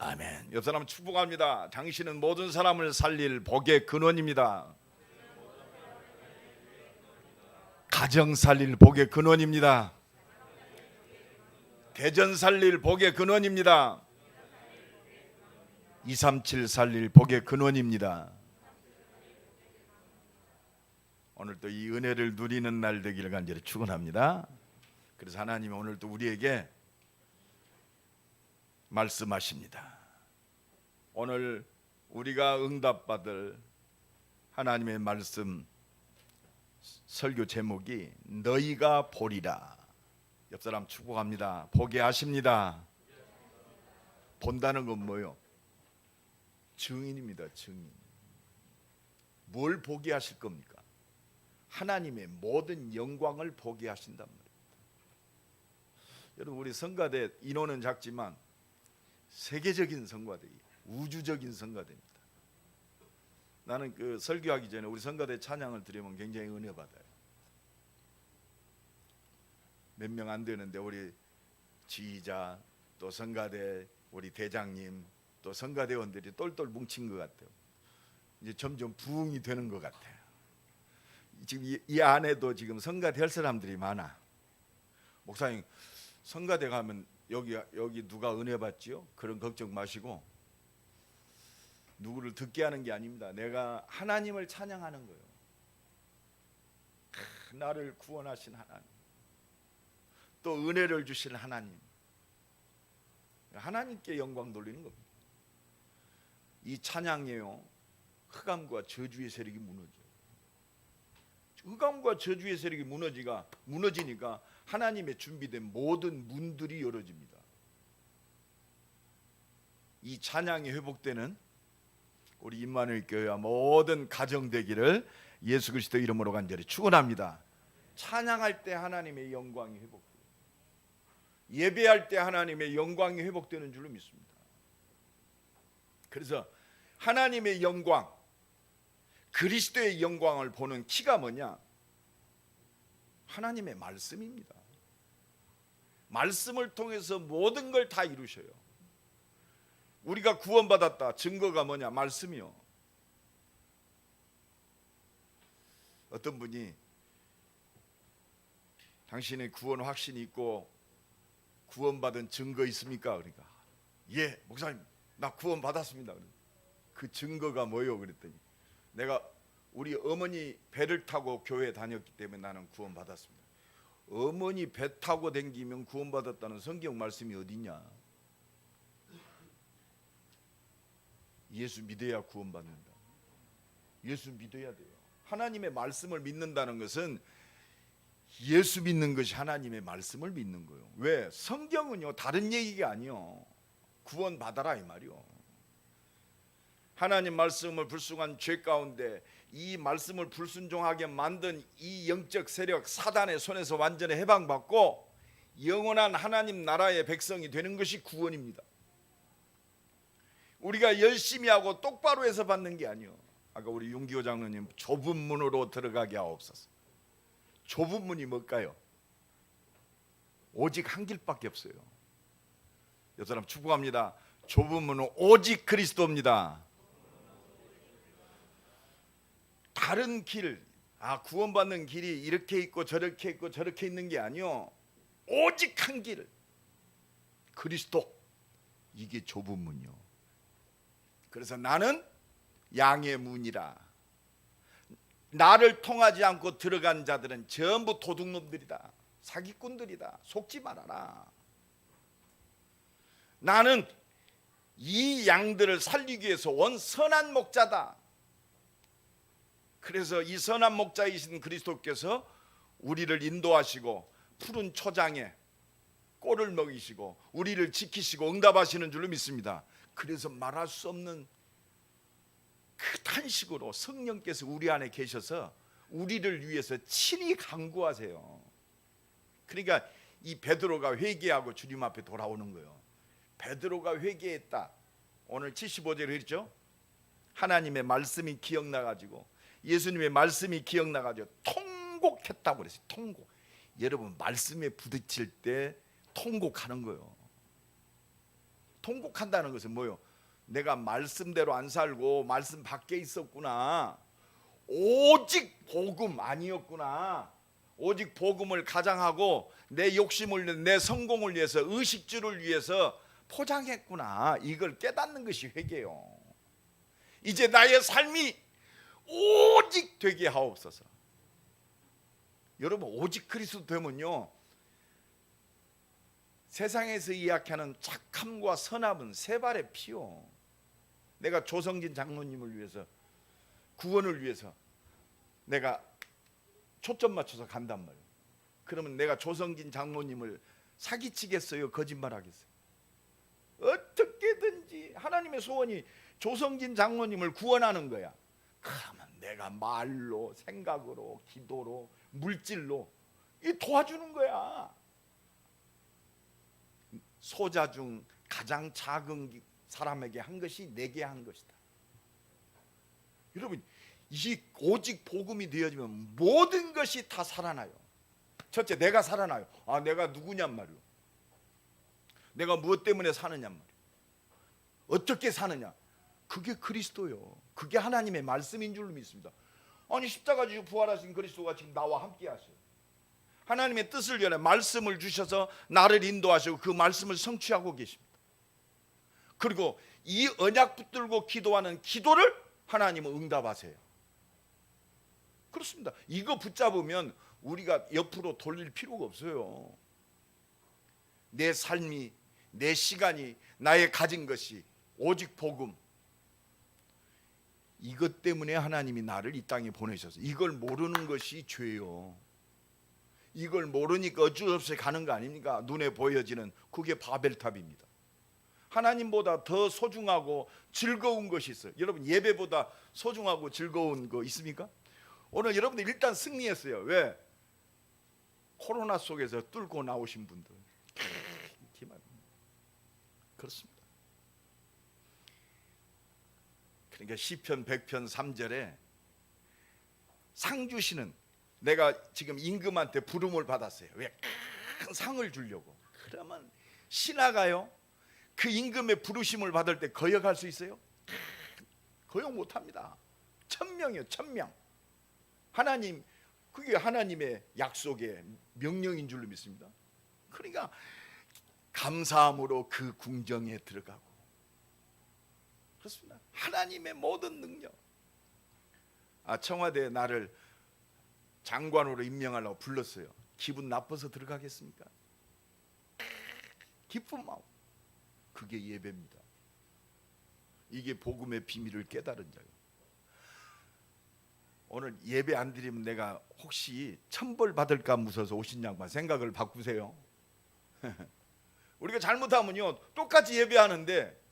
아멘. 옆 사람 축복합니다. 당신은 모든 사람을 살릴 복의 근원입니다. 가정 살릴 복의 근원입니다. 대전 살릴 복의 근원입니다. 237 살릴 복의 근원입니다. 오늘 또 이 은혜를 누리는 날 되기를 간절히 축원합니다. 그래서 하나님은 오늘 또 우리에게 말씀하십니다. 오늘 우리가 응답받을 하나님의 말씀 설교 제목이 너희가 보리라. 옆 사람 축복합니다. 보게 하십니다. 본다는 건 뭐요? 증인입니다. 증인. 뭘 보게 하실 겁니까? 하나님의 모든 영광을 보게 하신단 말입니다. 여러분, 우리 성가대 인원은 작지만 세계적인 성가대, 우주적인 성가대입니다. 나는 그 설교하기 전에 우리 성가대 찬양을 드리면 굉장히 은혜 받아요. 몇 명 안 되는데 우리 지휘자, 또 성가대 우리 대장님, 또 성가대원들이 똘똘 뭉친 것 같아요. 이제 점점 부흥이 되는 것 같아요. 지금 이 안에도 지금 성가대 할 사람들이 많아. 목사님, 성가대 가면 여기 누가 은혜 받지요? 그런 걱정 마시고, 누구를 듣게 하는 게 아닙니다. 내가 하나님을 찬양하는 거예요. 나를 구원하신 하나님, 또 은혜를 주신 하나님, 하나님께 영광 돌리는 겁니다. 이 찬양이에요. 흑암과 저주의 세력이 무너져요. 흑암과 저주의 세력이 무너지니까 하나님의 준비된 모든 문들이 열어집니다. 이 찬양이 회복되는 우리 임마누엘 교회와 모든 가정 되기를 예수 그리스도 이름으로 간절히 축원합니다. 찬양할 때 하나님의 영광이 회복돼요. 예배할 때 하나님의 영광이 회복되는 줄로 믿습니다. 그래서 하나님의 영광, 그리스도의 영광을 보는 키가 뭐냐? 하나님의 말씀입니다. 말씀을 통해서 모든 걸 다 이루셔요. 우리가 구원받았다 증거가 뭐냐? 말씀이요. 어떤 분이 당신의 구원 확신이 있고 구원받은 증거 있습니까? 그러니까 예, 목사님 나 구원받았습니다. 그 증거가 뭐예요? 그랬더니 내가 우리 어머니 배를 타고 교회 다녔기 때문에 나는 구원받았습니다. 어머니 배 타고 댕기면 구원받았다는 성경 말씀이 어디냐? 예수 믿어야 구원받는다. 예수 믿어야 돼요. 하나님의 말씀을 믿는다는 것은 예수 믿는 것이 하나님의 말씀을 믿는 거예요. 왜? 성경은요 다른 얘기가 아니요, 구원받아라 이 말이요. 하나님 말씀을 불순한 죄 가운데 이 말씀을 불순종하게 만든 이 영적 세력 사단의 손에서 완전히 해방받고 영원한 하나님 나라의 백성이 되는 것이 구원입니다. 우리가 열심히 하고 똑바로 해서 받는 게 아니요. 아까 우리 윤기호 장로님 좁은 문으로 들어가게 하옵소서. 좁은 문이 뭘까요? 오직 한 길밖에 없어요. 옆 사람 축복합니다. 좁은 문은 오직 그리스도입니다. 다른 길, 구원받는 길이 이렇게 있고 저렇게 있고 저렇게 있는 게 아니요, 오직 한 길, 그리스도. 이게 좁은 문이요. 그래서 나는 양의 문이라. 나를 통하지 않고 들어간 자들은 전부 도둑놈들이다, 사기꾼들이다, 속지 말아라. 나는 이 양들을 살리기 위해서 온 선한 목자다. 그래서 이 선한 목자이신 그리스도께서 우리를 인도하시고 푸른 초장에 꼴을 먹이시고 우리를 지키시고 응답하시는 줄로 믿습니다. 그래서 말할 수 없는 그 탄식으로 성령께서 우리 안에 계셔서 우리를 위해서 친히 간구하세요. 그러니까 이 베드로가 회개하고 주님 앞에 돌아오는 거예요. 베드로가 회개했다. 오늘 75절에 했죠. 하나님의 말씀이 기억나가지고, 예수님의 말씀이 기억나가지고 통곡했다고 그랬어요. 통곡. 여러분, 말씀에 부딪힐 때 통곡하는 거예요. 통곡한다는 것은 뭐요? 내가 말씀대로 안 살고 말씀 밖에 있었구나. 오직 복음 아니었구나. 오직 복음을 가장하고 내 욕심을 위해서, 내 성공을 위해서, 의식주를 위해서 포장했구나. 이걸 깨닫는 것이 회개요. 이제 나의 삶이 오직 되게 하옵소서. 여러분, 오직 그리스도 되면요, 세상에서 이야기하는 착함과 선함은 세 발의 피요. 내가 조성진 장로님을 위해서, 구원을 위해서 내가 초점 맞춰서 간단 말이에요. 그러면 내가 조성진 장로님을 사기치겠어요? 거짓말하겠어요? 어떻게든지 하나님의 소원이 조성진 장로님을 구원하는 거야. 그러면 내가 말로, 생각으로, 기도로, 물질로 이 도와주는 거야. 소자 중 가장 작은 사람에게 한 것이 내게 한 것이다. 여러분, 이 오직 복음이 되어지면 모든 것이 다 살아나요. 첫째, 내가 살아나요. 아, 내가 누구냔 말이요. 내가 무엇 때문에 사느냔 말이요. 어떻게 사느냐. 그게 그리스도요. 그게 하나님의 말씀인 줄로 믿습니다. 아니, 십자가 지고 부활하신 그리스도가 지금 나와 함께 하셔요. 하나님의 뜻을 위해 말씀을 주셔서 나를 인도하시고 그 말씀을 성취하고 계십니다. 그리고 이 언약 붙들고 기도하는 기도를 하나님은 응답하세요. 그렇습니다. 이거 붙잡으면 우리가 옆으로 돌릴 필요가 없어요. 내 삶이, 내 시간이, 나의 가진 것이 오직 복음. 이것 때문에 하나님이 나를 이 땅에 보내셔서, 이걸 모르는 것이 죄요. 이걸 모르니까 어쩔 수 없이 가는 거 아닙니까? 눈에 보여지는 그게 바벨탑입니다. 하나님보다 더 소중하고 즐거운 것이 있어요. 여러분, 예배보다 소중하고 즐거운 거 있습니까? 오늘 여러분들 일단 승리했어요. 왜? 코로나 속에서 뚫고 나오신 분들. 그렇습니다. 그러니까 시편 100편 3절에 상 주시는, 내가 지금 임금한테 부름을 받았어요. 왜? 큰 상을 주려고. 그러면 신하가요, 그 임금의 부르심을 받을 때 거역할 수 있어요? 거역 못합니다. 1000명이요, 1000명. 하나님, 그게 하나님의 약속의 명령인 줄로 믿습니다. 그러니까 감사함으로 그 궁정에 들어가고. 그렇습니다. 하나님의 모든 능력. 청와대에 나를 장관으로 임명하려고 불렀어요. 기분 나빠서 들어가겠습니까? 기쁜 마음. 그게 예배입니다. 이게 복음의 비밀을 깨달은 자요. 오늘 예배 안 드리면 내가 혹시 천벌 받을까 무서워서 오신 양반 생각을 바꾸세요. 우리가 잘못하면요, 똑같이 예배하는데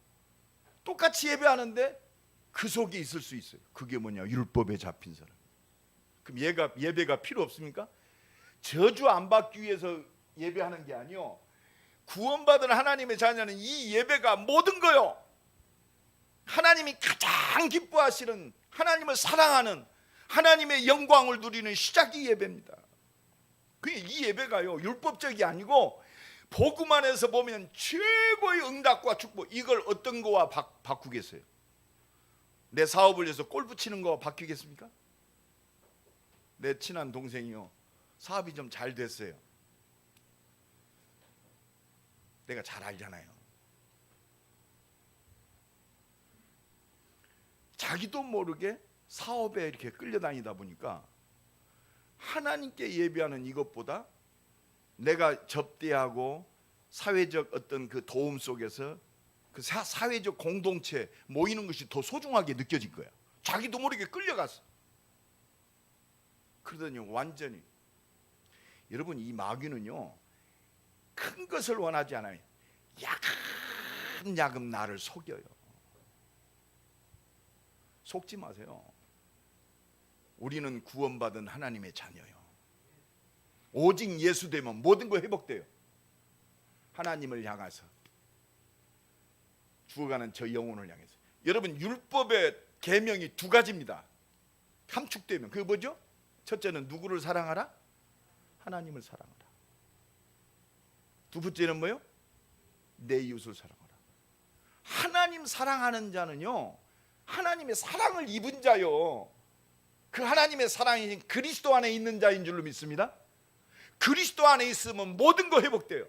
그 속에 있을 수 있어요. 그게 뭐냐? 율법에 잡힌 사람. 그럼 예배가 필요 없습니까? 저주 안 받기 위해서 예배하는 게 아니요, 구원받은 하나님의 자녀는 이 예배가 모든 거요. 하나님이 가장 기뻐하시는, 하나님을 사랑하는, 하나님의 영광을 누리는 시작이 예배입니다. 이 예배가요, 율법적이 아니고 복음 안에서 보면 최고의 응답과 축복. 이걸 어떤 거와 바꾸겠어요? 내 사업을 위해서 골프 치는 거와 바뀌겠습니까? 내 친한 동생이요, 사업이 좀 잘 됐어요. 내가 잘 알잖아요. 자기도 모르게 사업에 이렇게 끌려다니다 보니까 하나님께 예배하는 이것보다 내가 접대하고 사회적 어떤 그 도움 속에서 그 사회적 공동체 모이는 것이 더 소중하게 느껴진 거야. 자기도 모르게 끌려갔어. 그러더니 완전히, 여러분, 이 마귀는요, 큰 것을 원하지 않아요. 야금야금 나를 속여요. 속지 마세요. 우리는 구원받은 하나님의 자녀요. 오직 예수 되면 모든 거 회복돼요. 하나님을 향해서 죽어가는 저 영혼을 향해서. 여러분, 율법의 계명이 두 가지입니다. 함축되면 그게 뭐죠? 첫째는 누구를 사랑하라? 하나님을 사랑하라. 두 번째는 뭐요? 내 이웃을 사랑하라. 하나님 사랑하는 자는요, 하나님의 사랑을 입은 자요, 그 하나님의 사랑이 그리스도 안에 있는 자인 줄로 믿습니다. 그리스도 안에 있으면 모든 거 회복돼요.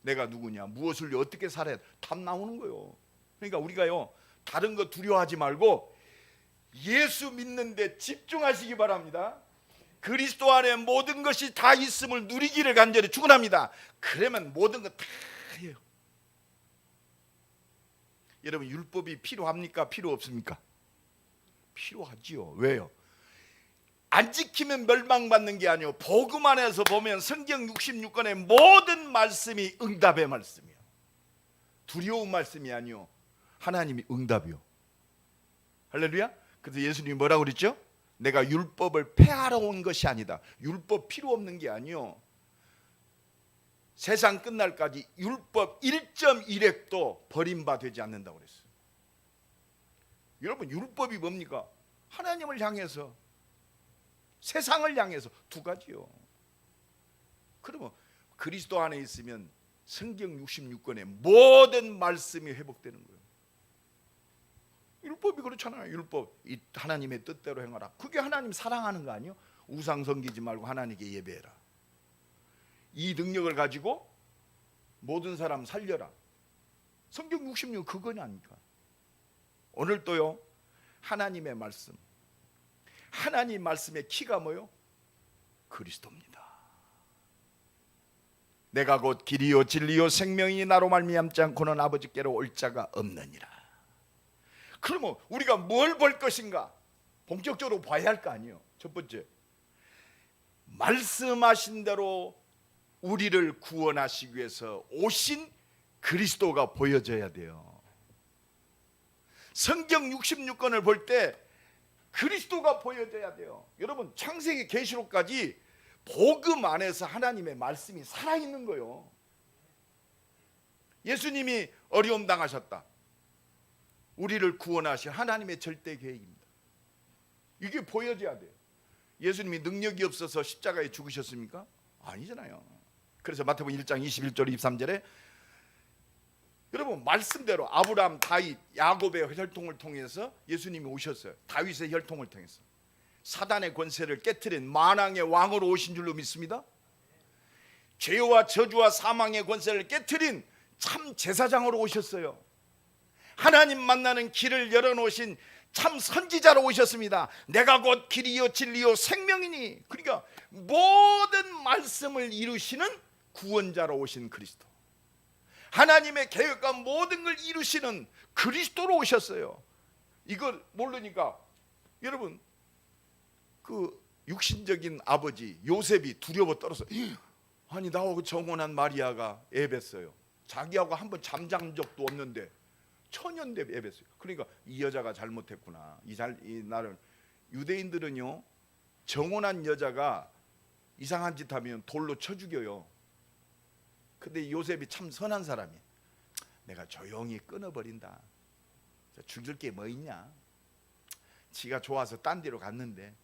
내가 누구냐, 무엇을 어떻게 살아야 돼, 답 나오는 거예요. 그러니까 우리가요, 다른 거 두려워하지 말고 예수 믿는데 집중하시기 바랍니다. 그리스도 안에 모든 것이 다 있음을 누리기를 간절히 축원합니다. 그러면 모든 거 다 해요. 여러분, 율법이 필요합니까? 필요 없습니까? 필요하지요. 왜요? 안 지키면 멸망받는 게 아니요, 복음 안에서 보면 성경 66권의 모든 말씀이 응답의 말씀이에요. 두려운 말씀이 아니요, 하나님이 응답이요. 할렐루야. 그래서 예수님이 뭐라고 그랬죠? 내가 율법을 폐하러 온 것이 아니다. 율법 필요 없는 게 아니요, 세상 끝날까지 율법 1.1획도 버림받지 않는다고 그랬어요. 여러분, 율법이 뭡니까? 하나님을 향해서, 세상을 향해서, 두 가지요. 그러면 그리스도 안에 있으면 성경 66권의 모든 말씀이 회복되는 거예요. 율법이 그렇잖아요. 율법, 이 하나님의 뜻대로 행하라. 그게 하나님 사랑하는 거 아니에요? 우상 섬기지 말고 하나님께 예배해라. 이 능력을 가지고 모든 사람 살려라. 성경 66 그건 아닙니까? 오늘 또요, 하나님의 말씀, 하나님 말씀의 키가 뭐요? 그리스도입니다. 내가 곧 길이요 진리요 생명이니 나로 말미암지 않고는 아버지께로 올 자가 없느니라. 그러면 우리가 뭘 볼 것인가? 본격적으로 봐야 할 거 아니에요. 첫 번째, 말씀하신 대로 우리를 구원하시기 위해서 오신 그리스도가 보여져야 돼요. 성경 66권을 볼 때 그리스도가 보여져야 돼요. 여러분, 창세기 계시록까지 복음 안에서 하나님의 말씀이 살아있는 거예요. 예수님이 어려움 당하셨다. 우리를 구원하실 하나님의 절대 계획입니다. 이게 보여져야 돼요. 예수님이 능력이 없어서 십자가에 죽으셨습니까? 아니잖아요. 그래서 마태복음 1장 21절 23절에 여러분, 말씀대로 아브라함, 다윗, 야곱의 혈통을 통해서 예수님이 오셨어요. 다윗의 혈통을 통해서 사단의 권세를 깨트린 만왕의 왕으로 오신 줄로 믿습니다. 죄와 저주와 사망의 권세를 깨트린 참 제사장으로 오셨어요. 하나님 만나는 길을 열어놓으신 참 선지자로 오셨습니다. 내가 곧 길이요 진리요 생명이니. 그러니까 모든 말씀을 이루시는 구원자로 오신 그리스도, 하나님의 계획과 모든 걸 이루시는 그리스도로 오셨어요. 이걸 모르니까 여러분, 그 육신적인 아버지 요셉이 두려워 떨어서, 아니 나하고 정혼한 마리아가 애뵀어요. 자기하고 한번 잠잔 적도 없는데 천연대 애뵀어요. 그러니까 이 여자가 잘못했구나. 이 나를, 유대인들은요, 정혼한 여자가 이상한 짓 하면 돌로 쳐 죽여요. 근데 요셉이 참 선한 사람이에요. 내가 조용히 끊어버린다. 죽일 게 뭐 있냐. 지가 좋아서 딴 데로 갔는데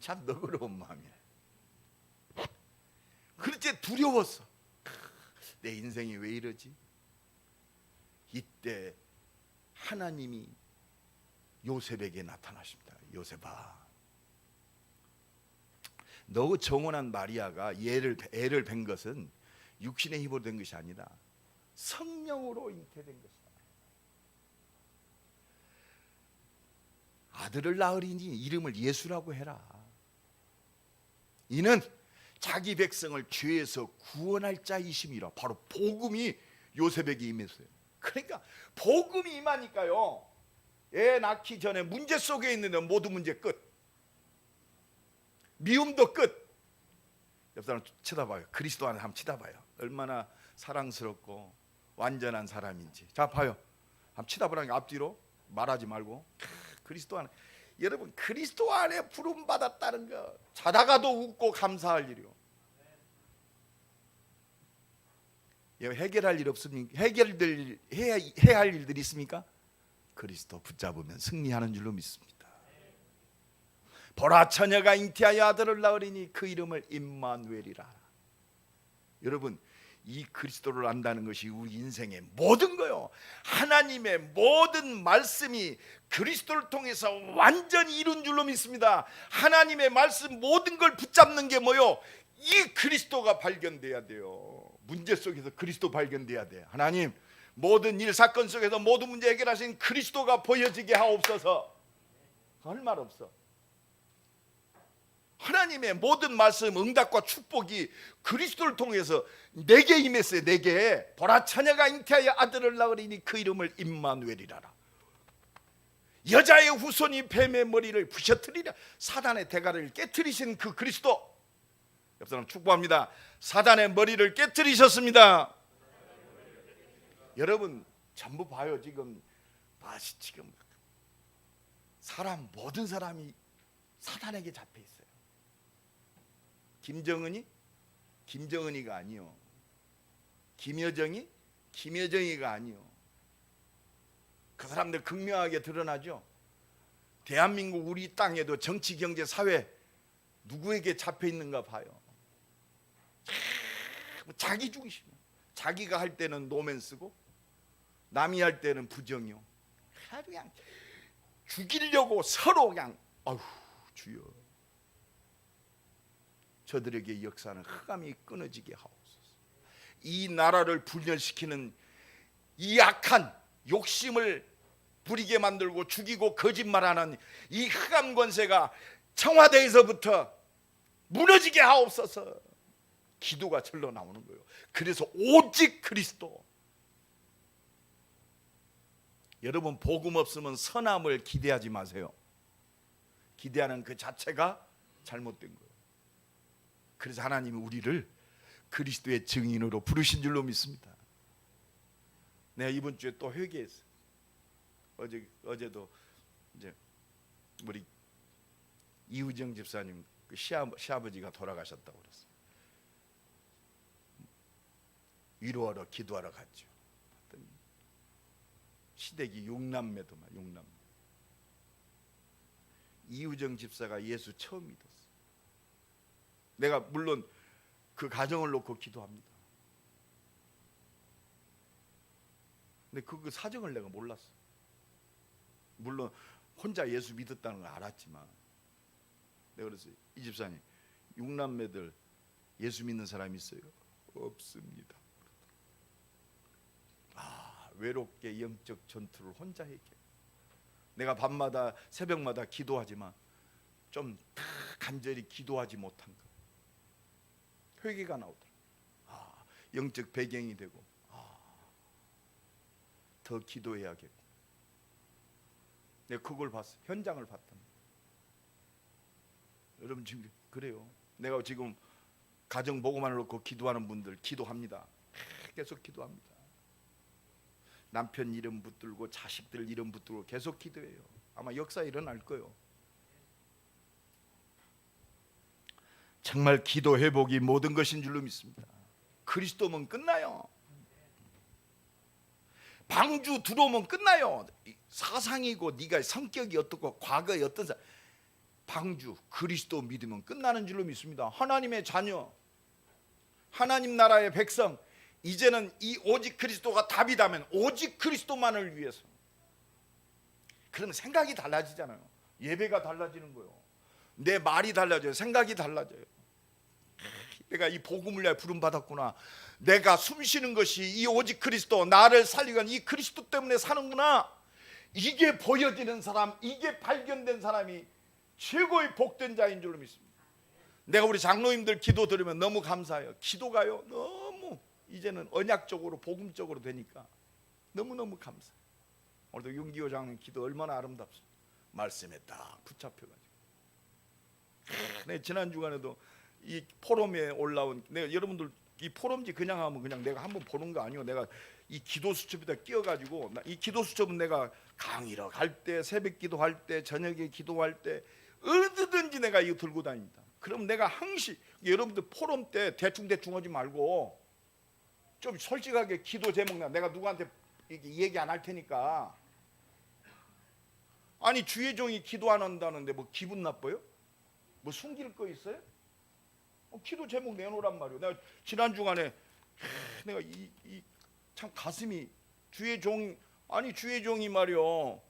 참 너그러운 마음이야. 그렇지, 두려웠어. 내 인생이 왜 이러지? 이때 하나님이 요셉에게 나타나십니다. 요셉아, 너 정혼한 마리아가 애를 뵌 것은 육신의 힘으로 된 것이 아니라 성령으로 잉태된 것이다. 아들을 낳으리니 이름을 예수라고 해라. 이는 자기 백성을 죄에서 구원할 자이심이라. 바로 복음이 요셉에게 임했어요. 그러니까 복음이 임하니까요, 애 낳기 전에 문제 속에 있는데 모든 문제 끝, 미움도 끝. 옆 사람 쳐다봐요. 그리스도 안에 한번 쳐다봐요. 얼마나 사랑스럽고 완전한 사람인지. 자, 봐요. 한번 쳐다보라니까 앞뒤로 말하지 말고. 그리스도 안에, 여러분, 그리스도 안에 부름 받았다는 거 자다가도 웃고 감사할 일이요. 해결할 일 없습니까? 해야 할 일들이 있습니까? 그리스도 붙잡으면 승리하는 줄로 믿습니다. 보라, 처녀가 잉태하여 아들을 낳으리니 그 이름을 임마누엘이라. 여러분, 이 그리스도를 안다는 것이 우리 인생의 모든 거요. 하나님의 모든 말씀이 그리스도를 통해서 완전히 이룬 줄로 믿습니다. 하나님의 말씀 모든 걸 붙잡는 게 뭐요? 이 그리스도가 발견돼야 돼요. 문제 속에서 그리스도 발견돼야 돼. 하나님, 모든 일 사건 속에서 모든 문제 해결하신 그리스도가 보여지게 하옵소서. 할 말 없어. 하나님의 모든 말씀, 응답과 축복이 그리스도를 통해서 내게 임했어요. 내게. 보라, 처녀가 잉태하여 아들을 낳으리니 그 이름을 임마누엘이라라. 여자의 후손이 뱀의 머리를 부셔뜨리라. 사단의 대가를 깨뜨리신 그 그리스도. 옆 사람 축복합니다. 사단의 머리를 깨뜨리셨습니다. 여러분 전부 봐요. 지금 사람, 모든 사람이 사단에게 잡혀 있어요. 김정은이가 아니요. 김여정이가 아니요. 그 사람들 극명하게 드러나죠. 대한민국 우리 땅에도 정치, 경제, 사회 누구에게 잡혀 있는가 봐요. 자기 중심. 자기가 할 때는 노맨스고 남이 할 때는 부정이요. 그냥 죽이려고 서로 그냥 아휴 주여, 저들에게 역사는 흑암이 끊어지게 하옵소서. 이 나라를 분열시키는 이 악한 욕심을 부리게 만들고 죽이고 거짓말하는 이 흑암 권세가 청와대에서부터 무너지게 하옵소서. 기도가 절로 나오는 거예요. 그래서 오직 그리스도. 여러분 복음 없으면 선함을 기대하지 마세요. 기대하는 그 자체가 잘못된 거예요. 그래서 하나님이 우리를 그리스도의 증인으로 부르신 줄로 믿습니다. 내가 이번 주에 또 회개했어요. 어제도 이제 우리 이우정 집사님 그 시아버지가 돌아가셨다고 그랬어요. 위로하러 기도하러 갔죠. 시댁이 6남매도 막 6남매. 이우정 집사가 예수 처음 믿었어. 내가 물론 그 가정을 놓고 기도합니다. 근데 그 사정을 내가 몰랐어. 물론 혼자 예수 믿었다는 걸 알았지만 내가 그랬어요. 이 집사님 6남매들 예수 믿는 사람 있어요? 없습니다. 외롭게 영적 전투를 혼자 했게. 내가 밤마다 새벽마다 기도하지만 좀 간절히 기도하지 못한 거. 회개가 나오더라. 영적 배경이 되고 더 기도해야겠고. 내가 그걸 봤어. 현장을 봤단 말이야. 여러분 지금 그래요. 내가 지금 가정 보고만 놓고 기도하는 분들 기도합니다. 계속 기도합니다. 남편 이름 붙들고 자식들 이름 붙들고 계속 기도해요. 아마 역사 일어날 거예요. 정말 기도 회복이 모든 것인 줄로 믿습니다. 그리스도면 끝나요. 방주 들어오면 끝나요. 사상이고 네가 성격이 어떻고 과거에 어떤 방주 그리스도 믿으면 끝나는 줄로 믿습니다. 하나님의 자녀, 하나님 나라의 백성, 이제는 이 오직 그리스도가 답이다면 오직 그리스도만을 위해서. 그러면 생각이 달라지잖아요. 예배가 달라지는 거예요. 내 말이 달라져요. 생각이 달라져요. 내가 이 복음을 위해 부름 받았구나. 내가 숨쉬는 것이 이 오직 그리스도, 나를 살리기 위한 이 그리스도 때문에 사는구나. 이게 보여지는 사람, 이게 발견된 사람이 최고의 복된 자인 줄로 믿습니다. 내가 우리 장로님들 기도 들으면 너무 감사해요. 기도가요 너무 이제는 언약적으로 복음적으로 되니까 너무너무 감사해요. 오늘도 윤기호 장로님 기도 얼마나 아름답습니다. 말씀에 딱 붙잡혀가지고. 네, 지난 주간에도 이 포럼에 올라온, 내가 여러분들 이 포럼지 그냥 하면 그냥 내가 한번 보는 거 아니에요. 내가 이 기도 수첩에다 끼워가지고, 이 기도 수첩은 내가 강의로 갈 때, 새벽 기도할 때, 저녁에 기도할 때 어디든지 내가 이거 들고 다닙니다. 그럼 내가 항시 여러분들 포럼 때 대충 하지 말고 좀 솔직하게 기도 제목 내가 누구한테 얘기 안 할 테니까. 아니 주의 종이 기도 안 한다는데 뭐 기분 나빠요? 뭐 숨길 거 있어요? 기도 제목 내놓으란 말이에요. 내가 지난 주간에 내가 참 가슴이 주의 종이 말이요,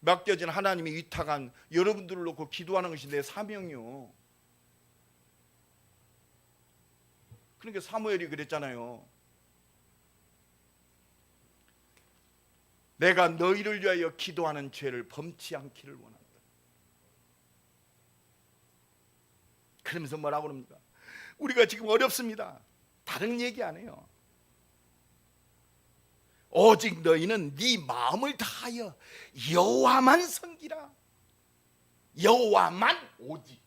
맡겨진 하나님이 위탁한 여러분들을 놓고 기도하는 것이 내 사명이요. 그러니까 사무엘이 그랬잖아요. 내가 너희를 위하여 기도하는 죄를 범치 않기를 원한다. 그러면서 뭐라고 합니까? 우리가 지금 어렵습니다. 다른 얘기 안 해요. 오직 너희는 네 마음을 다하여 여호와만 섬기라. 여호와만, 오직.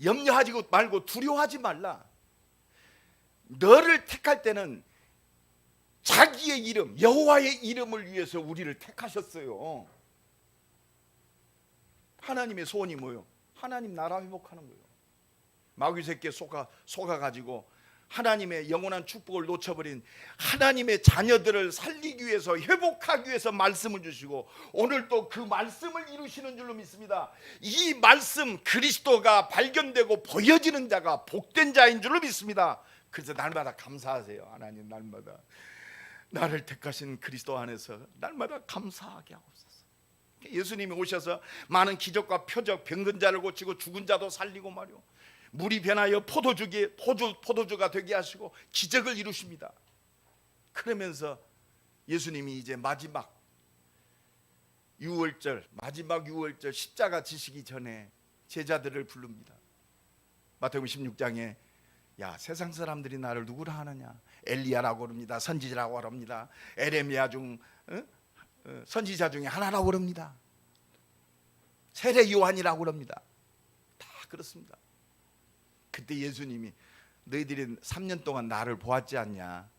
염려하지 말고 두려워하지 말라. 너를 택할 때는 자기의 이름, 여호와의 이름을 위해서 우리를 택하셨어요. 하나님의 소원이 뭐예요? 하나님 나라 회복하는 거예요. 마귀 새끼에 속아가지고 하나님의 영원한 축복을 놓쳐버린 하나님의 자녀들을 살리기 위해서, 회복하기 위해서 말씀을 주시고, 오늘 또 그 말씀을 이루시는 줄로 믿습니다. 이 말씀, 그리스도가 발견되고 보여지는 자가 복된 자인 줄로 믿습니다. 그래서 날마다 감사하세요. 하나님, 날마다 나를 택하신 그리스도 안에서 날마다 감사하게 하옵소서. 예수님이 오셔서 많은 기적과 표적, 병든 자를 고치고 죽은 자도 살리고 말이요, 물이 변하여 포도주가 되게 하시고 기적을 이루십니다. 그러면서 예수님이 이제 마지막 유월절 십자가 지시기 전에 제자들을 부릅니다. 마태복음 16장에 야, 세상 사람들이 나를 누구라 하느냐? 엘리야라고 합니다. 선지자라고 합니다. 에레미야 중 선지자 중에 하나라고 합니다. 세례 요한이라고 합니다. 다 그렇습니다. 그때 예수님이 너희들이 3년 동안 나를 보았지 않냐?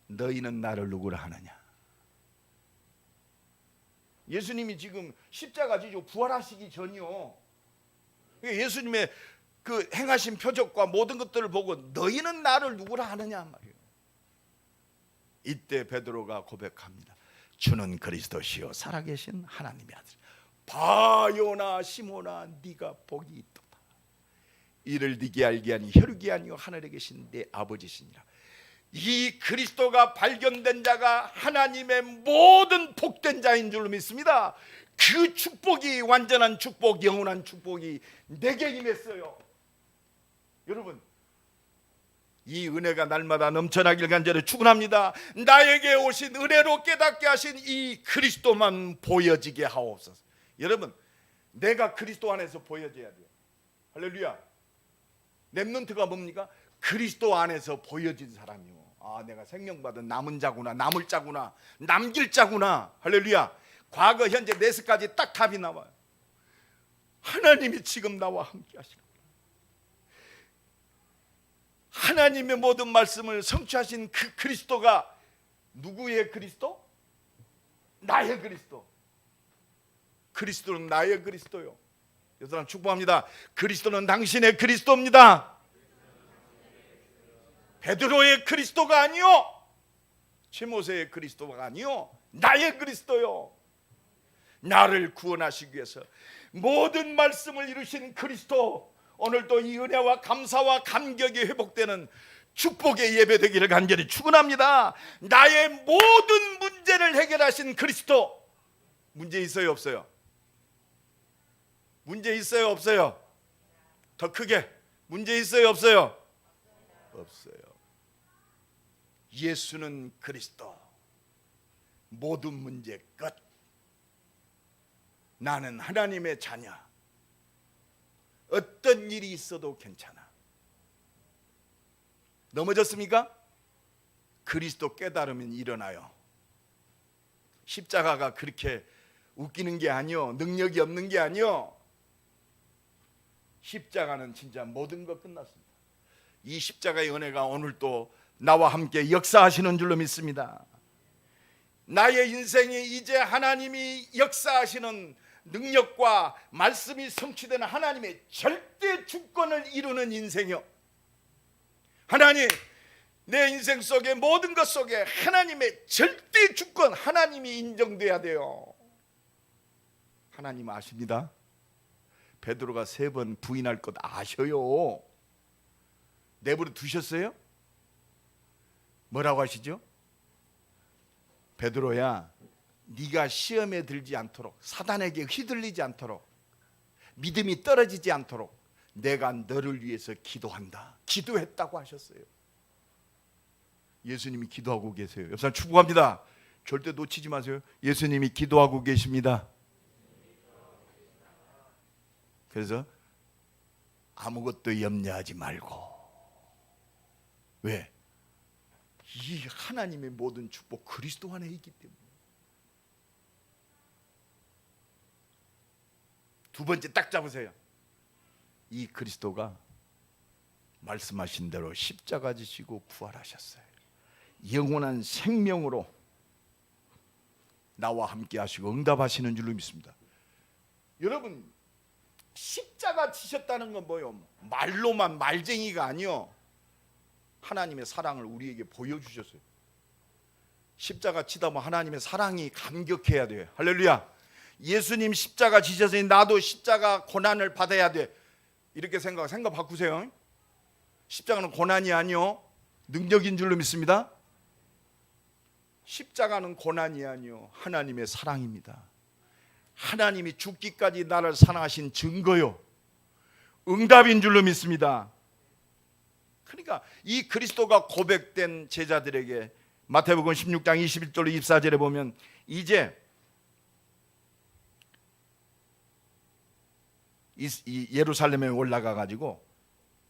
너희는 나를 누구라 하느냐? 예수님이 지금 십자가 지시고 부활하시기 전이요, 예수님의 그 행하신 표적과 모든 것들을 보고 너희는 나를 누구라 하느냐 말이에요. 이때 베드로가 고백합니다. 주는 그리스도시요 살아계신 하나님의 아들. 바요나 시모나 네가 복이 있도다. 이를 네게 알게 하니 혈육이 아니요 하늘에 계신 내 아버지시니라. 이 그리스도가 발견된 자가 하나님의 모든 복된 자인 줄로 믿습니다. 그 축복이, 완전한 축복, 영원한 축복이 내게 임했어요. 여러분, 이 은혜가 날마다 넘쳐나길 간절히 축원합니다. 나에게 오신 은혜로 깨닫게 하신 이 그리스도만 보여지게 하옵소서. 여러분, 내가 그리스도 안에서 보여져야 돼요. 할렐루야. 렘넌트가 뭡니까? 그리스도 안에서 보여진 사람이요. 아, 내가 생명받은 남은 자구나, 남을 자구나, 남길 자구나. 할렐루야. 과거, 현재, 내세까지 딱 답이 나와요. 하나님이 지금 나와 함께 하시고, 하나님의 모든 말씀을 성취하신 그 그리스도가 누구의 그리스도? 나의 그리스도. 그리스도는 나의 그리스도요. 여러분 축복합니다. 그리스도는 당신의 그리스도입니다. 베드로의 그리스도가 아니요, 티모세의 그리스도가 아니요, 나의 그리스도요. 나를 구원하시기 위해서 모든 말씀을 이루신 그리스도, 오늘도 이 은혜와 감사와 감격이 회복되는 축복의 예배 되기를 간절히 축원합니다. 나의 모든 문제를 해결하신 그리스도. 문제 있어요, 없어요? 문제 있어요, 없어요? 더 크게, 문제 있어요, 없어요? 없어요. 예수는 그리스도. 모든 문제 끝. 나는 하나님의 자녀. 어떤 일이 있어도 괜찮아. 넘어졌습니까? 그리스도 깨달으면 일어나요. 십자가가 그렇게 웃기는 게 아니요, 능력이 없는 게 아니요, 십자가는 진짜 모든 것 끝났습니다. 이 십자가의 은혜가 오늘도 나와 함께 역사하시는 줄로 믿습니다. 나의 인생이 이제 하나님이 역사하시는 능력과 말씀이 성취되는 하나님의 절대 주권을 이루는 인생이요, 하나님, 내 인생 속에 모든 것 속에 하나님의 절대 주권, 하나님이 인정돼야 돼요. 하나님 아십니다. 베드로가 3번 부인할 것 아셔요. 내버려 두셨어요? 뭐라고 하시죠? 베드로야, 네가 시험에 들지 않도록, 사단에게 휘둘리지 않도록, 믿음이 떨어지지 않도록 내가 너를 위해서 기도한다. 기도했다고 하셨어요. 예수님이 기도하고 계세요. 옆 사람 축복합니다. 절대 놓치지 마세요. 예수님이 기도하고 계십니다. 그래서 아무것도 염려하지 말고. 왜? 이 하나님의 모든 축복 그리스도 안에 있기 때문에. 두 번째 딱 잡으세요. 이 그리스도가 말씀하신 대로 십자가 지시고 부활하셨어요. 영원한 생명으로 나와 함께 하시고 응답하시는 줄로 믿습니다. 여러분, 십자가 지셨다는 건 뭐예요? 말로만 말쟁이가 아니요, 하나님의 사랑을 우리에게 보여주셨어요. 십자가 치다 보면 하나님의 사랑이 감격해야 돼요. 할렐루야. 예수님 십자가 지셨으니 나도 십자가 고난을 받아야 돼. 이렇게 생각 바꾸세요. 십자가는 고난이 아니요, 능력인 줄로 믿습니다. 십자가는 고난이 아니요, 하나님의 사랑입니다. 하나님이 죽기까지 나를 사랑하신 증거요, 응답인 줄로 믿습니다. 그러니까 이 그리스도가 고백된 제자들에게 마태복음 16장 21절로 24절에 보면, 이제 이 예루살렘에 올라가 가지고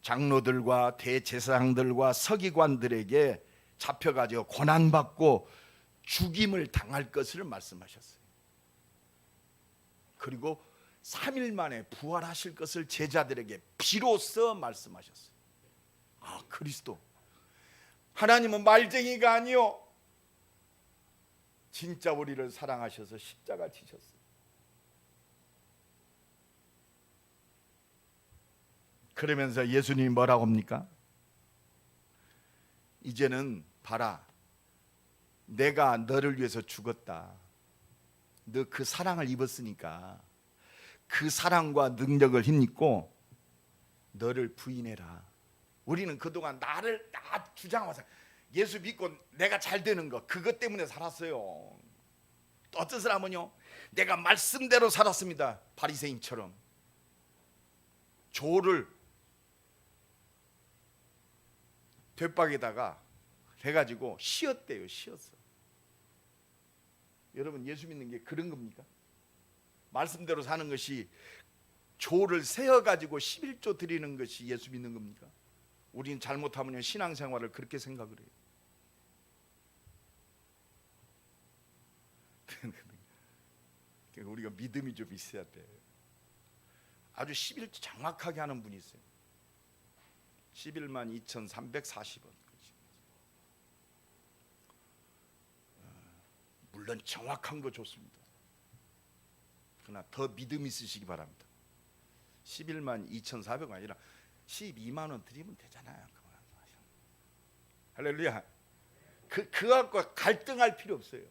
장로들과 대제사장들과 서기관들에게 잡혀가지고 고난받고 죽임을 당할 것을 말씀하셨어요. 그리고 3일 만에 부활하실 것을 제자들에게 비로소 말씀하셨어요. 아, 그리스도 하나님은 말쟁이가 아니요, 진짜 우리를 사랑하셔서 십자가 지셨어요. 그러면서 예수님이 뭐라고 합니까? 이제는 봐라, 내가 너를 위해서 죽었다. 너 그 사랑을 입었으니까 그 사랑과 능력을 힘입고 너를 부인해라. 우리는 그동안 나 주장하면서 예수 믿고 내가 잘 되는 거, 그것 때문에 살았어요. 또 어떤 사람은요, 내가 말씀대로 살았습니다. 바리새인처럼 조를 뒷박에다가 해가지고 씌었대요. 씌었어. 여러분, 예수 믿는 게 그런 겁니까? 말씀대로 사는 것이, 조를 세어가지고 11조 드리는 것이 예수 믿는 겁니까? 우리는 잘못하면 신앙생활을 그렇게 생각을 해요. 우리가 믿음이 좀 있어야 돼. 아주 11조 정확하게 하는 분이 있어요. 11만 2,340원. 물론 정확한 거 좋습니다. 그러나 더 믿음 있으시기 바랍니다. 11만 2,400원 아니라 12만 원 드리면 되잖아요. 할렐루야. 그거하고 갈등할 필요 없어요.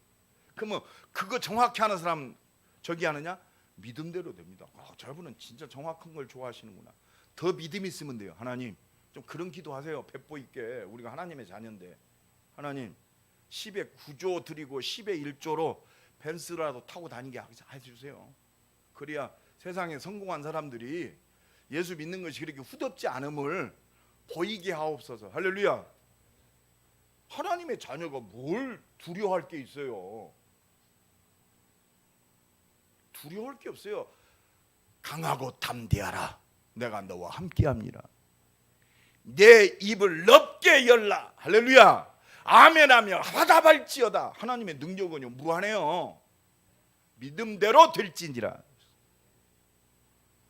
그러면 그거 정확히 하는 사람 저기 하느냐? 믿음대로 됩니다. 저분은 진짜 정확한 걸 좋아하시는구나. 더 믿음 있으면 돼요. 하나님, 좀 그런 기도하세요. 배포 있게. 우리가 하나님의 자녀인데, 하나님 10의 9조 드리고 10의 1조로 벤츠라도 타고 다니게 해주세요. 그래야 세상에 성공한 사람들이 예수 믿는 것이 그렇게 후덥지 않음을 보이게 하옵소서. 할렐루야. 하나님의 자녀가 뭘 두려워할 게 있어요? 두려워할 게 없어요. 강하고 담대하라. 내가 너와 함께합니다. 내 입을 넓게 열라. 할렐루야. 아멘하며 화답할지어다. 하나님의 능력은요 무한해요. 믿음대로 될지니라.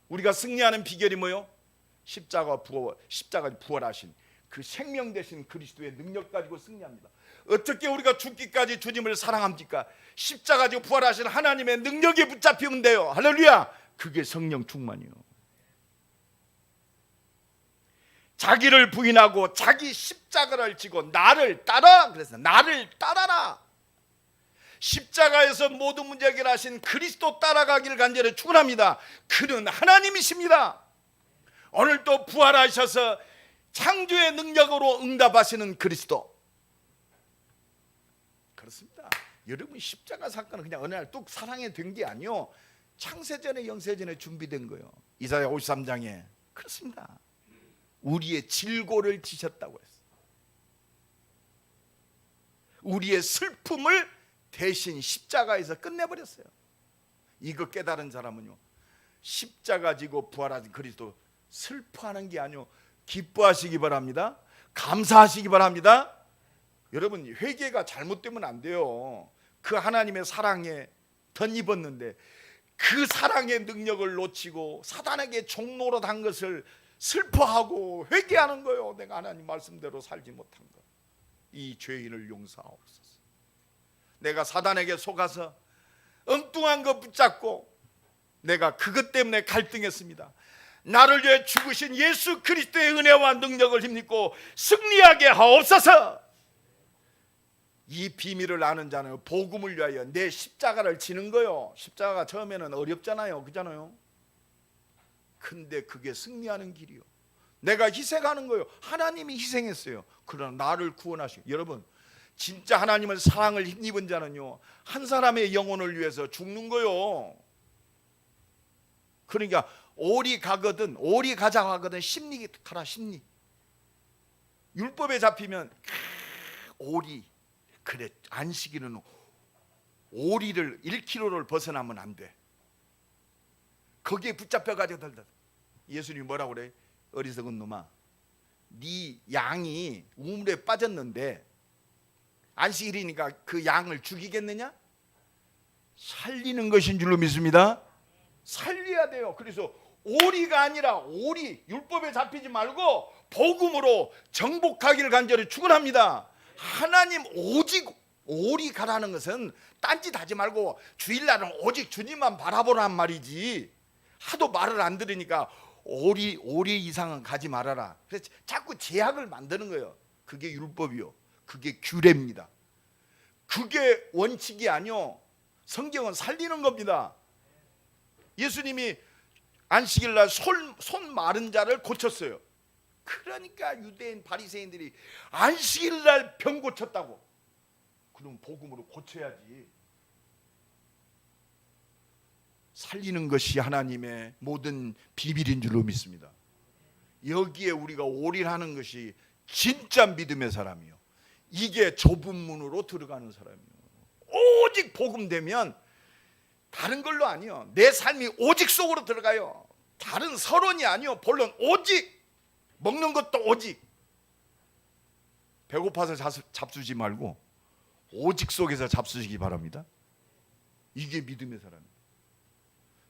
우리가 승리하는 비결이 뭐요? 십자가 부활하신 그 생명 되신 그리스도의 능력 가지고 승리합니다. 어떻게 우리가 죽기까지 주님을 사랑합니까? 십자가 지고 부활하신 하나님의 능력에 붙잡히면 돼요. 할렐루야. 그게 성령 충만이요. 자기를 부인하고 자기 십자가를 지고 나를 따라. 그래서 나를 따라라. 십자가에서 모든 문제 해결하신 그리스도 따라가기를 간절히 축원합니다. 그는 하나님이십니다. 오늘 또 부활하셔서 창조의 능력으로 응답하시는 그리스도. 그렇습니다. 여러분, 십자가 사건은 그냥 어느 날 뚝 사랑에 된 게 아니요, 창세전에 영세전에 준비된 거예요. 이사야 53장에 그렇습니다. 우리의 질고를 지셨다고 했어요. 우리의 슬픔을 대신 십자가에서 끝내버렸어요. 이거 깨달은 사람은요, 십자가 지고 부활하신 그리스도 슬퍼하는 게 아니요, 기뻐하시기 바랍니다. 감사하시기 바랍니다. 여러분, 회개가 잘못되면 안 돼요. 그 하나님의 사랑에 덧입었는데 그 사랑의 능력을 놓치고 사단에게 종노릇한 것을 슬퍼하고 회개하는 거예요. 내가 하나님 말씀대로 살지 못한 것, 이 죄인을 용서하옵소서. 내가 사단에게 속아서 엉뚱한 거 붙잡고 내가 그것 때문에 갈등했습니다. 나를 위해 죽으신 예수 그리스도의 은혜와 능력을 힘입고 승리하게 하옵소서. 이 비밀을 아는 자는 복음을 위하여 내 십자가를 지는 거요. 십자가가 처음에는 어렵잖아요, 그잖아요. 근데 그게 승리하는 길이요. 내가 희생하는 거요. 하나님이 희생했어요. 그러나 나를 구원하시고. 여러분, 진짜 하나님은 사랑을 힘입은 자는요, 한 사람의 영혼을 위해서 죽는 거요. 그러니까 오리 가거든, 오리 가자고 하거든, 심리 가라, 심리. 율법에 잡히면 오리, 그래, 안식일은 오리를 1km를 벗어나면 안 돼. 거기에 붙잡혀가지고 달다. 예수님이 뭐라고 그래? 어리석은 놈아, 네 양이 우물에 빠졌는데 안식일이니까 그 양을 죽이겠느냐? 살리는 것인 줄로 믿습니다. 살려야 돼요. 그래서 오리가 아니라 오리, 율법에 잡히지 말고 복음으로 정복하기를 간절히 축원합니다. 하나님 오직 오리 가라는 것은 딴짓 하지 말고 주일날은 오직 주님만 바라보란 말이지, 하도 말을 안 들으니까 오리 이상은 가지 말아라. 그래서 자꾸 제약을 만드는 거예요. 그게 율법이요, 그게 규례입니다. 그게 원칙이 아니요, 성경은 살리는 겁니다. 예수님이 안식일날 손 마른 자를 고쳤어요. 그러니까 유대인 바리새인들이 안식일날 병 고쳤다고. 그럼 복음으로 고쳐야지. 살리는 것이 하나님의 모든 비밀인 줄로 믿습니다. 여기에 우리가 올인하는 것이 진짜 믿음의 사람이요, 이게 좁은 문으로 들어가는 사람이요. 오직 복음 되면 다른 걸로 아니요, 내 삶이 오직 속으로 들어가요. 다른 서론이 아니요, 본론 오직. 먹는 것도 오직. 배고파서 잡수지 말고 오직 속에서 잡수시기 바랍니다. 이게 믿음의 사람이에요.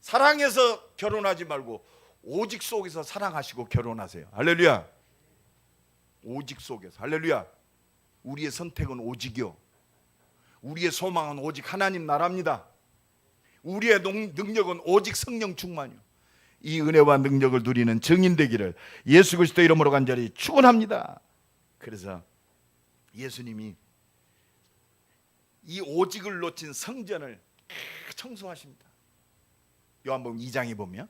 사랑해서 결혼하지 말고 오직 속에서 사랑하시고 결혼하세요. 할렐루야. 오직 속에서. 할렐루야. 우리의 선택은 오직이요, 우리의 소망은 오직 하나님 나라입니다. 우리의 능력은 오직 성령 충만이요. 이 은혜와 능력을 누리는 증인 되기를 예수 그리스도 이름으로 간절히 축원합니다. 그래서 예수님이 이 오직을 놓친 성전을 청소하십니다. 요한복음 2장에 보면,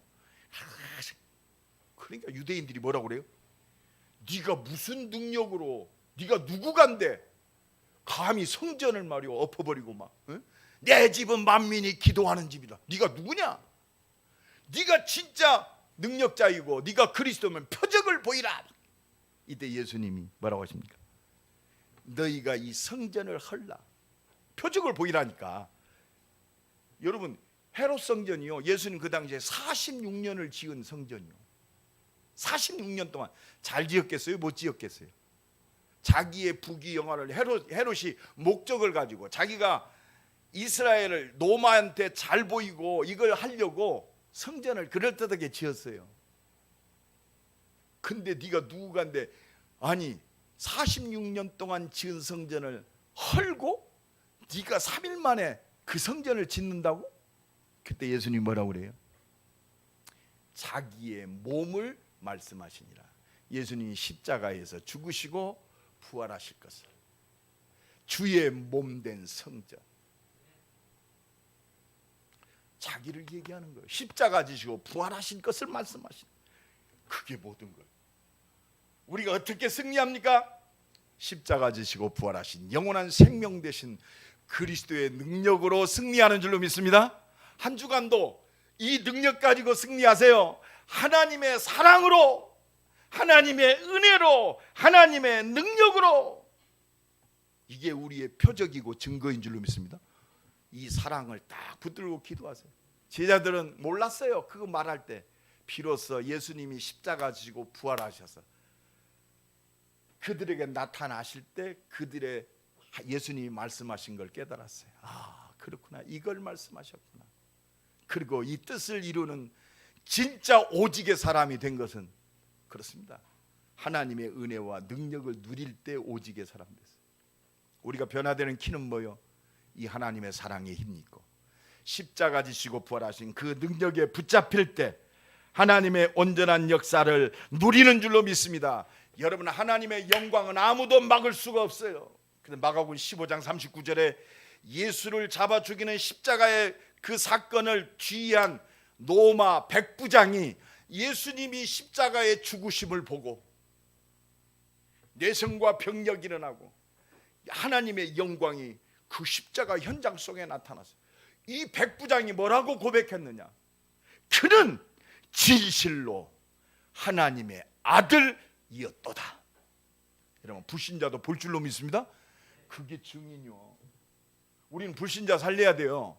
그러니까 유대인들이 뭐라고 그래요? 네가 무슨 능력으로, 네가 누구간데 감히 성전을 말이요 엎어버리고 막, 응? 내 집은 만민이 기도하는 집이다. 네가 누구냐? 네가 진짜 능력자이고 네가 그리스도면 표적을 보이라. 이때 예수님이 뭐라고 하십니까? 너희가 이 성전을 헐라. 표적을 보이라니까. 여러분, 헤롯 성전이요, 예수님 그 당시에 46년을 지은 성전이요. 46년 동안 잘 지었겠어요? 못 지었겠어요? 자기의 부귀영화를 헤롯이 목적을 가지고 자기가 이스라엘을 로마한테 잘 보이고 이걸 하려고 성전을 그럴듯하게 지었어요. 근데 네가 누구간데, 아니 46년 동안 지은 성전을 헐고 네가 3일 만에 그 성전을 짓는다고? 그때 예수님이 뭐라고 그래요? 자기의 몸을 말씀하시니라. 예수님이 십자가에서 죽으시고 부활하실 것을, 주의 몸된 성전, 자기를 얘기하는 거예요. 십자가 지시고 부활하신 것을 말씀하신, 그게 모든 거예요. 우리가 어떻게 승리합니까? 십자가 지시고 부활하신 영원한 생명 되신 그리스도의 능력으로 승리하는 줄로 믿습니다. 한 주간도 이 능력 가지고 승리하세요. 하나님의 사랑으로, 하나님의 은혜로, 하나님의 능력으로. 이게 우리의 표적이고 증거인 줄로 믿습니다. 이 사랑을 딱 붙들고 기도하세요. 제자들은 몰랐어요. 그거 말할 때 비로소 예수님이 십자가 지시고 부활하셔서 그들에게 나타나실 때 그들의 예수님이 말씀하신 걸 깨달았어요. 아, 그렇구나. 이걸 말씀하셨구나. 그리고 이 뜻을 이루는 진짜 오직의 사람이 된 것은 그렇습니다. 하나님의 은혜와 능력을 누릴 때 오직의 사람 됐어요. 우리가 변화되는 키는 뭐요? 이 하나님의 사랑의 힘이 있고 십자가 지시고 부활하신 그 능력에 붙잡힐 때 하나님의 온전한 역사를 누리는 줄로 믿습니다. 여러분, 하나님의 영광은 아무도 막을 수가 없어요. 근데 마가복음 15장 39절에 예수를 잡아 죽이는 십자가의 그 사건을 주의한 로마 백부장이 예수님이 십자가의 죽으심을 보고 내성과 병력이 일어나고 하나님의 영광이 그 십자가 현장 속에 나타났어요. 이 백부장이 뭐라고 고백했느냐? 그는 진실로 하나님의 아들이었도다. 여러분, 불신자도 볼 줄로 믿습니다. 그게 증인이요. 우리는 불신자 살려야 돼요.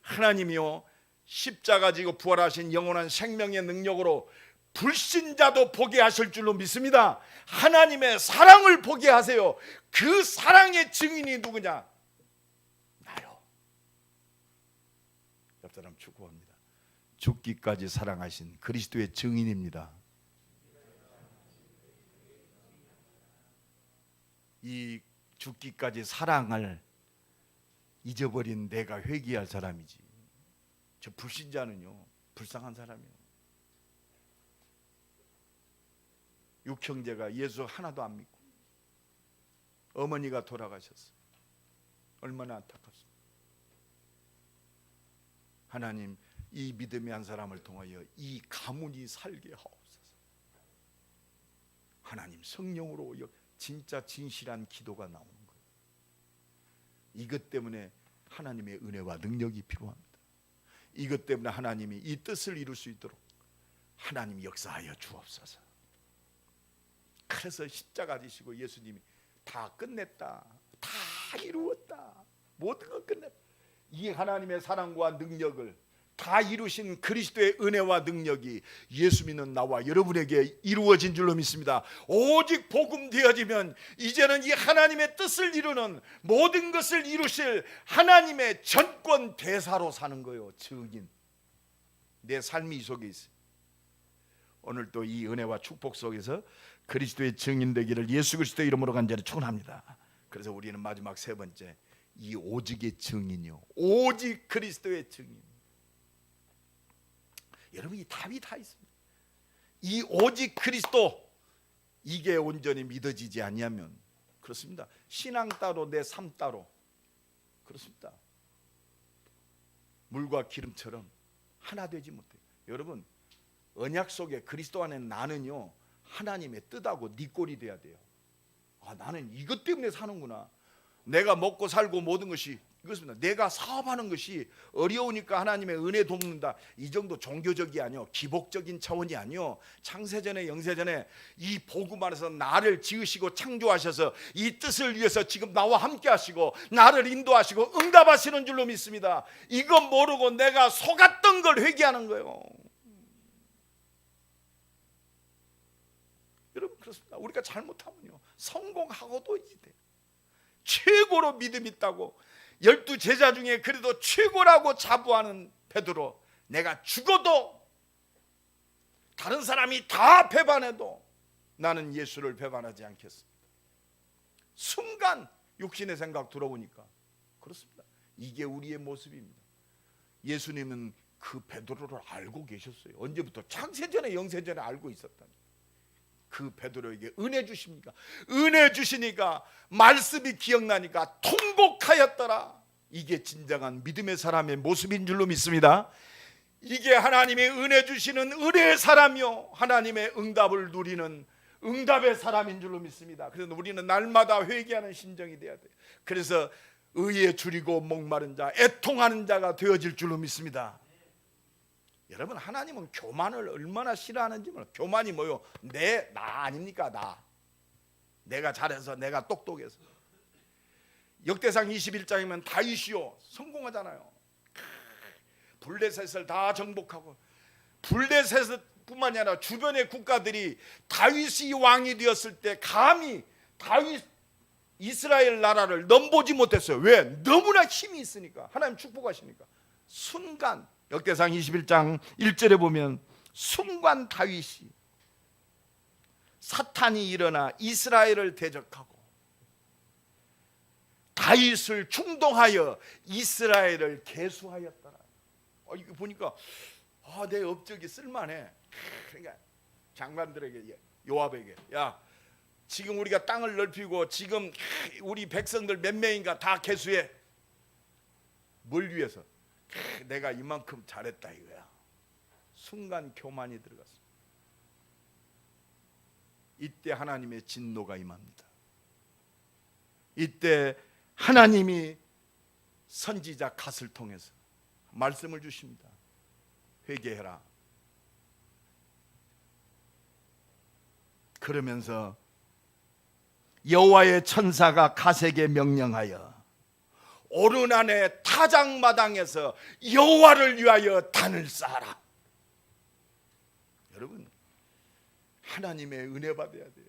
하나님이요 십자가 지고 부활하신 영원한 생명의 능력으로 불신자도 보게 하실 줄로 믿습니다. 하나님의 사랑을 보게 하세요. 그 사랑의 증인이 누구냐? 나요. 옆 사람 축복합니다. 죽기까지 사랑하신 그리스도의 증인입니다. 이 죽기까지 사랑을 잊어버린 내가 회개할 사람이지. 저 불신자는요 불쌍한 사람이에요. 육형제가 예수 하나도 안 믿고 어머니가 돌아가셨어요. 얼마나 안타깝습니까? 하나님, 이 믿음의 한 사람을 통하여 이 가문이 살게 하옵소서. 하나님, 성령으로 진짜 진실한 기도가 나오는 거예요. 이것 때문에 하나님의 은혜와 능력이 필요합니다. 이것 때문에 하나님이 이 뜻을 이룰 수 있도록 하나님이 역사하여 주옵소서. 그래서 십자가 지시고 예수님이 다 끝냈다, 다 이루었다, 모든 걸 끝냈다. 이 하나님의 사랑과 능력을 다 이루신 그리스도의 은혜와 능력이 예수 믿는 나와 여러분에게 이루어진 줄로 믿습니다. 오직 복음 되어지면 이제는 이 하나님의 뜻을 이루는 모든 것을 이루실 하나님의 전권 대사로 사는 거예요. 증인. 내 삶이 이 속에 있어요. 오늘 또 이 은혜와 축복 속에서 그리스도의 증인 되기를 예수 그리스도의 이름으로 간절히 축원합니다. 그래서 우리는 마지막 세 번째, 이 오직의 증인이요, 오직 그리스도의 증인. 여러분, 이 답이 다 있습니다. 이 오직 그리스도, 이게 온전히 믿어지지 아니하면 그렇습니다. 신앙 따로 내 삶 따로 그렇습니다. 물과 기름처럼 하나 되지 못해요. 여러분, 언약 속에 그리스도 안에 나는요 하나님의 뜻하고 네 꼴이 돼야 돼요. 아, 나는 이것 때문에 사는구나. 내가 먹고 살고 모든 것이 이것입니다. 내가 사업하는 것이 어려우니까 하나님의 은혜 돕는다. 이 정도 종교적이 아니요, 기복적인 차원이 아니요. 창세전에 영세전에 이 복음 안에서 나를 지으시고 창조하셔서 이 뜻을 위해서 지금 나와 함께 하시고 나를 인도하시고 응답하시는 줄로 믿습니다. 이건 모르고 내가 속았던 걸 회개하는 거예요. 여러분, 그렇습니다. 우리가 잘못하면요 성공하고도 이제 최고로 믿음 있다고 12제자 중에 그래도 최고라고 자부하는 베드로, 내가 죽어도 다른 사람이 다 배반해도 나는 예수를 배반하지 않겠습니다. 순간 육신의 생각 들어보니까 그렇습니다. 이게 우리의 모습입니다. 예수님은 그 베드로를 알고 계셨어요. 언제부터? 창세전에 영세전에 알고 있었다니. 그 베드로에게 은혜 주십니까? 은혜 주시니까 말씀이 기억나니까 통곡하였더라. 이게 진정한 믿음의 사람의 모습인 줄로 믿습니다. 이게 하나님의 은혜 주시는 은혜의 사람이요, 하나님의 응답을 누리는 응답의 사람인 줄로 믿습니다. 그래서 우리는 날마다 회개하는 심정이 돼야 돼요. 그래서 의에 줄이고 목마른 자, 애통하는 자가 되어질 줄로 믿습니다. 여러분, 하나님은 교만을 얼마나 싫어하는지 몰라요. 교만이 뭐요? 나 아닙니까? 내가 잘해서, 내가 똑똑해서. 역대상 21장이면 다윗이요, 성공하잖아요. 블레셋을 다 정복하고, 블레셋뿐만이 아니라 주변의 국가들이 다윗이 왕이 되었을 때 감히 다윗 이스라엘 나라를 넘보지 못했어요. 왜? 너무나 힘이 있으니까. 하나님 축복하시니까. 순간, 역대상 21장 1절에 보면 순간 다윗이 사탄이 일어나 이스라엘을 대적하고 다윗을 충동하여 이스라엘을 계수하였더라. 이거 보니까 내 업적이 쓸만해. 그러니까 장관들에게, 요압에게, 야, 지금 우리가 땅을 넓히고 지금 우리 백성들 몇 명인가 다 계수해. 뭘 위해서? 내가 이만큼 잘했다 이거야. 순간 교만이 들어갔어. 이때 하나님의 진노가 임합니다. 이때 하나님이 선지자 갓을 통해서 말씀을 주십니다. 회개해라. 그러면서 여호와의 천사가 갓에게 명령하여 오른 안에 타작마당에서 여호와를 위하여 단을 쌓아라. 여러분, 하나님의 은혜 받아야 돼요.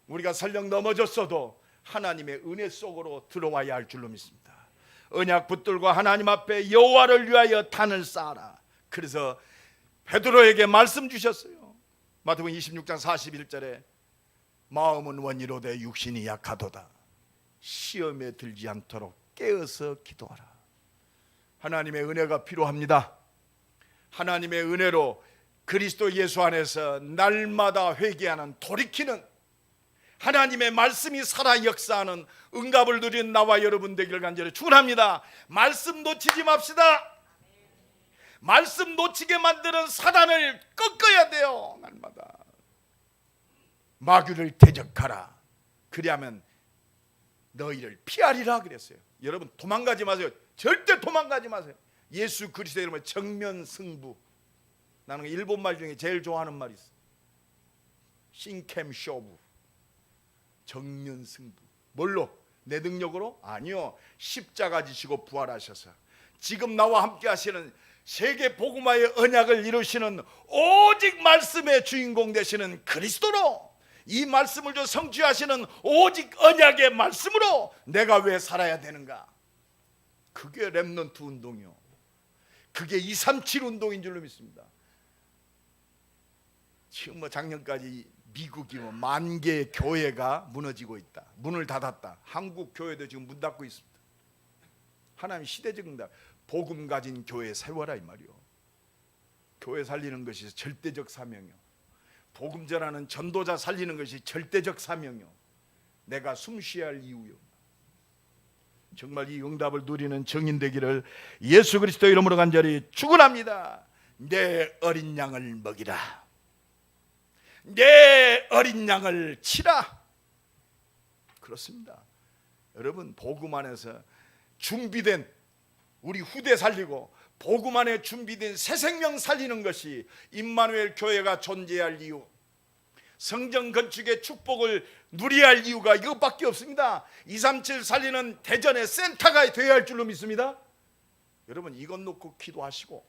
우리가 설령 넘어졌어도 하나님의 은혜 속으로 들어와야 할 줄로 믿습니다. 언약 붙들고 하나님 앞에 여호와를 위하여 단을 쌓아라. 그래서 베드로에게 말씀 주셨어요. 마태복음 26장 41절에 마음은 원이로되 육신이 약하도다. 시험에 들지 않도록 깨어서 기도하라. 하나님의 은혜가 필요합니다. 하나님의 은혜로 그리스도 예수 안에서 날마다 회개하는, 돌이키는, 하나님의 말씀이 살아 역사하는 응답을 누린 나와 여러분 되기를 간절히 축원합니다. 말씀 놓치지 맙시다. 말씀 놓치게 만드는 사단을 꺾어야 돼요. 날마다 마귀를 대적하라. 그리하면 너희를 피하리라 그랬어요. 여러분, 도망가지 마세요. 절대 도망가지 마세요. 예수 그리스도의 이름으로 정면 승부. 나는 일본 말 중에 제일 좋아하는 말이 있어. 신캠 쇼부. 정면 승부. 뭘로? 내 능력으로? 아니요. 십자가 지시고 부활하셔서 지금 나와 함께 하시는 세계 복음화의 언약을 이루시는 오직 말씀의 주인공 되시는 그리스도로, 이 말씀을 좀 성취하시는 오직 언약의 말씀으로 내가 왜 살아야 되는가? 그게 렘넌트 운동이요. 그게 237 운동인 줄로 믿습니다. 지금 작년까지 미국이 10,000개의 교회가 무너지고 있다. 문을 닫았다. 한국 교회도 지금 문 닫고 있습니다. 하나님 시대적 응답. 복음 가진 교회 세워라 이 말이요. 교회 살리는 것이 절대적 사명이요. 복음 전하는 전도자 살리는 것이 절대적 사명이요. 내가 숨쉬어야 할 이유요. 정말 이 응답을 누리는 증인 되기를 예수 그리스도 이름으로 간절히 축원합니다. 내 어린 양을 먹이라. 내 어린 양을 치라. 그렇습니다. 여러분, 복음 안에서 준비된 우리 후대 살리고 복음 안에 준비된 새 생명 살리는 것이 임마누엘 교회가 존재할 이유, 성전 건축의 축복을 누려야 할 이유가 이것밖에 없습니다. 237 살리는 대전의 센터가 되어야 할 줄로 믿습니다. 여러분, 이것 놓고 기도하시고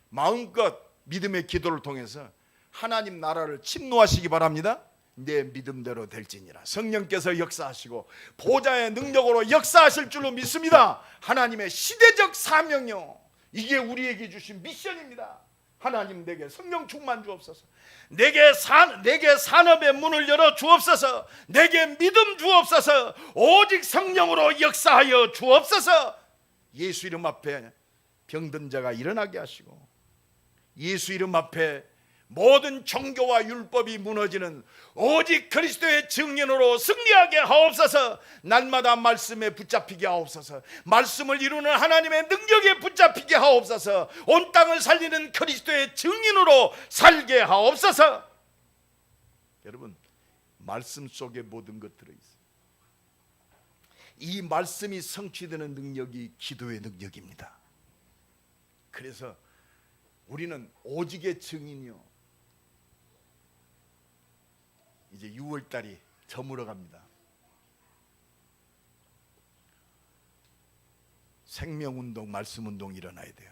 마음껏 믿음의 기도를 통해서 하나님 나라를 침노하시기 바랍니다. 내 믿음대로 될지니라. 성령께서 역사하시고 보좌의 능력으로 역사하실 줄로 믿습니다. 하나님의 시대적 사명이요, 이게 우리에게 주신 미션입니다. 하나님, 내게 성령 충만 주옵소서. 내게 산업의 문을 열어 주옵소서. 내게 믿음 주옵소서. 오직 성령으로 역사하여 주옵소서. 예수 이름 앞에 병든 자가 일어나게 하시고, 예수 이름 앞에 모든 종교와 율법이 무너지는 오직 그리스도의 증인으로 승리하게 하옵소서. 날마다 말씀에 붙잡히게 하옵소서. 말씀을 이루는 하나님의 능력에 붙잡히게 하옵소서. 온 땅을 살리는 그리스도의 증인으로 살게 하옵소서. 여러분, 말씀 속에 모든 것 들어있어요. 이 말씀이 성취되는 능력이 기도의 능력입니다. 그래서 우리는 오직의 증인이요. 이제 6월달이 저물어 갑니다. 생명운동, 말씀운동 일어나야 돼요.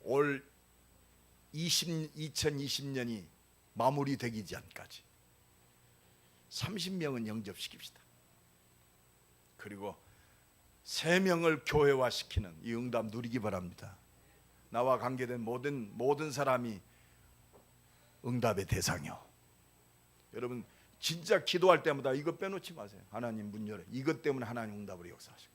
올 2020년이 마무리되기 전까지 30명은 영접시킵시다. 그리고 3명을 교회화시키는 이 응답 누리기 바랍니다. 나와 관계된 모든 사람이 응답의 대상이요. 여러분 진짜 기도할 때마다 이거 빼놓지 마세요. 하나님 문 열어. 이것 때문에 하나님 응답으로 역사하시고,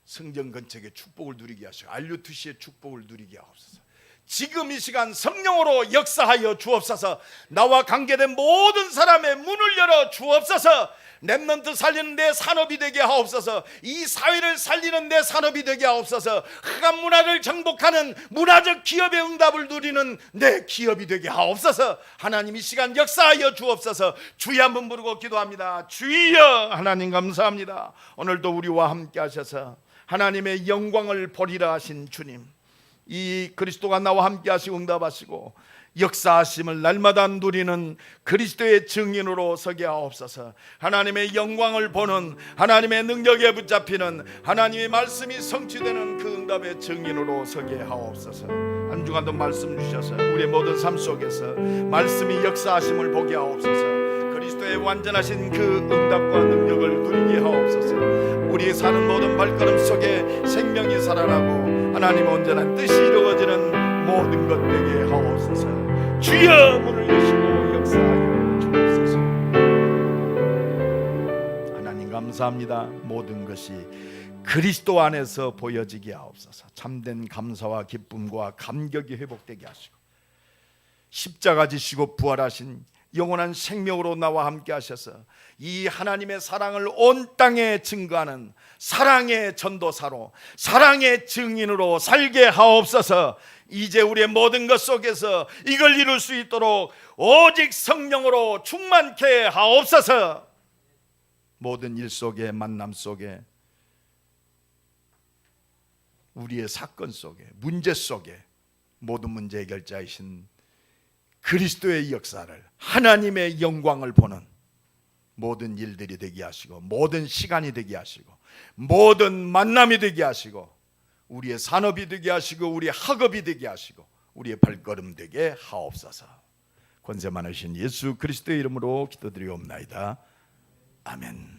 성전 건축의 축복을 누리게 하시고, RUTC의 축복을 누리게 하옵소서. 지금 이 시간 성령으로 역사하여 주옵소서. 나와 관계된 모든 사람의 문을 열어 주옵소서. 렘넌트 살리는 내 산업이 되게 하옵소서. 이 사회를 살리는 내 산업이 되게 하옵소서. 흑암 문화를 정복하는 문화적 기업의 응답을 누리는 내 기업이 되게 하옵소서. 하나님 이 시간 역사하여 주옵소서. 주여 한번 부르고 기도합니다. 주여. 하나님 감사합니다. 오늘도 우리와 함께 하셔서 하나님의 영광을 보리라 하신 주님, 이 그리스도가 나와 함께 하시고 응답하시고 역사하심을 날마다 누리는 그리스도의 증인으로 서게 하옵소서. 하나님의 영광을 보는, 하나님의 능력에 붙잡히는, 하나님의 말씀이 성취되는 그 응답의 증인으로 서게 하옵소서. 한 주간도 말씀 주셔서 우리의 모든 삶 속에서 말씀이 역사하심을 보게 하옵소서. 그리스도의 완전하신 그 응답과 능력을 누리게 하옵소서. 우리의 사는 모든 발걸음 속에 생명이 살아나고 하나님의 온전한 뜻이 이루어지는 모든 것 되게 하옵소서. 주여 문을 여시고 역사하여 주옵소서. 하나님 감사합니다. 모든 것이 그리스도 안에서 보여지게 하옵소서. 참된 감사와 기쁨과 감격이 회복되게 하시고, 십자가 지시고 부활하신 영원한 생명으로 나와 함께 하셔서 이 하나님의 사랑을 온 땅에 증거하는 사랑의 전도사로, 사랑의 증인으로 살게 하옵소서. 이제 우리의 모든 것 속에서 이걸 이룰 수 있도록 오직 성령으로 충만케 하옵소서. 모든 일 속에, 만남 속에, 우리의 사건 속에, 문제 속에 모든 문제 해결자이신 그리스도의 역사를, 하나님의 영광을 보는 모든 일들이 되게 하시고, 모든 시간이 되게 하시고, 모든 만남이 되게 하시고, 우리의 산업이 되게 하시고, 우리의 학업이 되게 하시고, 우리의 발걸음 되게 하옵소서. 권세 많으신 예수 그리스도의 이름으로 기도드리옵나이다. 아멘.